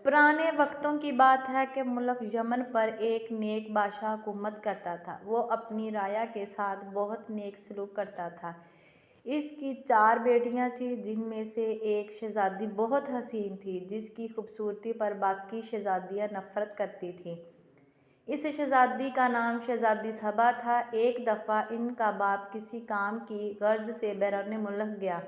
پرانے وقتوں کی بات ہے کہ ملک یمن پر ایک نیک بادشاہ حکومت کرتا تھا۔ وہ اپنی رعایا کے ساتھ بہت نیک سلوک کرتا تھا۔ اس کی 4 بیٹیاں تھیں، جن میں سے ایک شہزادی بہت حسین تھی، جس کی خوبصورتی پر باقی شہزادیاں نفرت کرتی تھیں۔ اس شہزادی کا نام شہزادی صبا تھا۔ ایک دفعہ ان کا باپ کسی کام کی غرض سے بیرون ملک گیا۔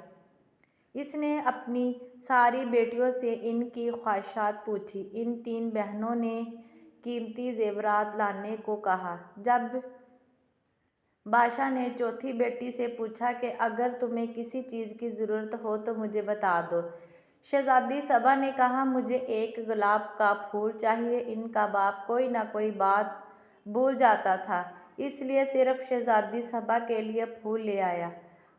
اس نے اپنی ساری بیٹیوں سے ان کی خواہشات پوچھی۔ ان 3 بہنوں نے قیمتی زیورات لانے کو کہا۔ جب بادشاہ نے چوتھی بیٹی سے پوچھا کہ اگر تمہیں کسی چیز کی ضرورت ہو تو مجھے بتا دو۔ شہزادی صبا نے کہا، مجھے ایک گلاب کا پھول چاہیے۔ ان کا باپ کوئی نہ کوئی بات بھول جاتا تھا، اس لیے صرف شہزادی صبا کے لیے پھول لے آیا،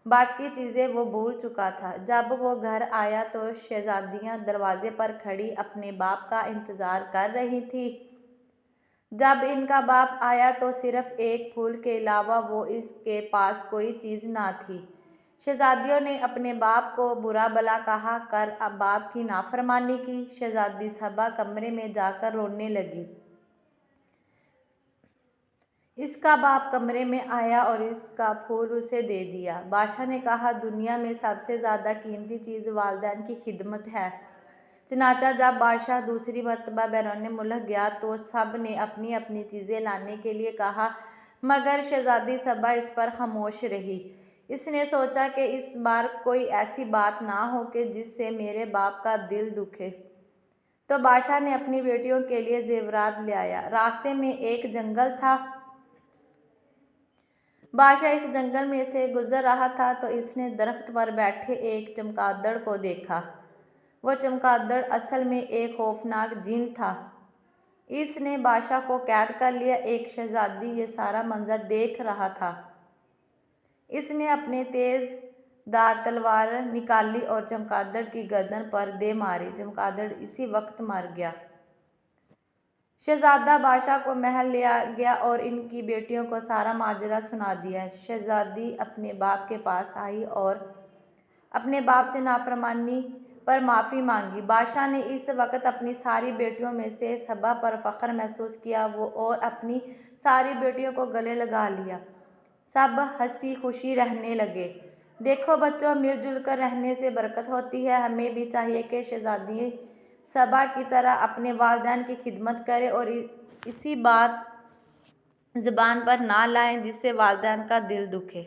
باقی چیزیں وہ بھول چکا تھا۔ جب وہ گھر آیا تو شہزادیاں دروازے پر کھڑی اپنے باپ کا انتظار کر رہی تھیں۔ جب ان کا باپ آیا تو صرف ایک پھول کے علاوہ وہ اس کے پاس کوئی چیز نہ تھی۔ شہزادیوں نے اپنے باپ کو برا بھلا کہہ کر باپ کی نافرمانی کی۔ شہزادی صبا کمرے میں جا کر رونے لگی۔ اس کا باپ کمرے میں آیا اور اس کا پھول اسے دے دیا۔ بادشاہ نے کہا، دنیا میں سب سے زیادہ قیمتی چیز والدین کی خدمت ہے۔ چنانچہ جب بادشاہ دوسری مرتبہ بیرون ملک گیا تو سب نے اپنی اپنی چیزیں لانے کے لیے کہا، مگر شہزادی صبا اس پر خاموش رہی۔ اس نے سوچا کہ اس بار کوئی ایسی بات نہ ہو کہ جس سے میرے باپ کا دل دکھے۔ تو بادشاہ نے اپنی بیٹیوں کے لیے زیورات لے آیا۔ راستے میں ایک جنگل تھا۔ بادشاہ اس جنگل میں سے گزر رہا تھا تو اس نے درخت پر بیٹھے ایک چمگادڑ کو دیکھا۔ وہ چمگادڑ اصل میں ایک خوفناک جن تھا۔ اس نے بادشاہ کو قید کر لیا۔ ایک شہزادی یہ سارا منظر دیکھ رہا تھا۔ اس نے اپنی تیز دھار تلوار نکالی اور چمگادڑ کی گردن پر دے ماری۔ چمگادڑ اسی وقت مر گیا۔ شہزادہ بادشاہ کو محل لے گیا اور ان کی بیٹیوں کو سارا ماجرا سنا دیا۔ شہزادی اپنے باپ کے پاس آئی اور اپنے باپ سے نافرمانی پر معافی مانگی۔ بادشاہ نے اس وقت اپنی ساری بیٹیوں میں سے صبا پر فخر محسوس کیا اور اپنی ساری بیٹیوں کو گلے لگا لیا۔ سب ہنسی خوشی رہنے لگے۔ دیکھو بچوں، مل جل کر رہنے سے برکت ہوتی ہے۔ ہمیں بھی چاہیے کہ شہزادی صبا کی طرح اپنے والدین کی خدمت کریں اور ایسی بات زبان پر نہ لائیں جس سے والدین کا دل دکھے۔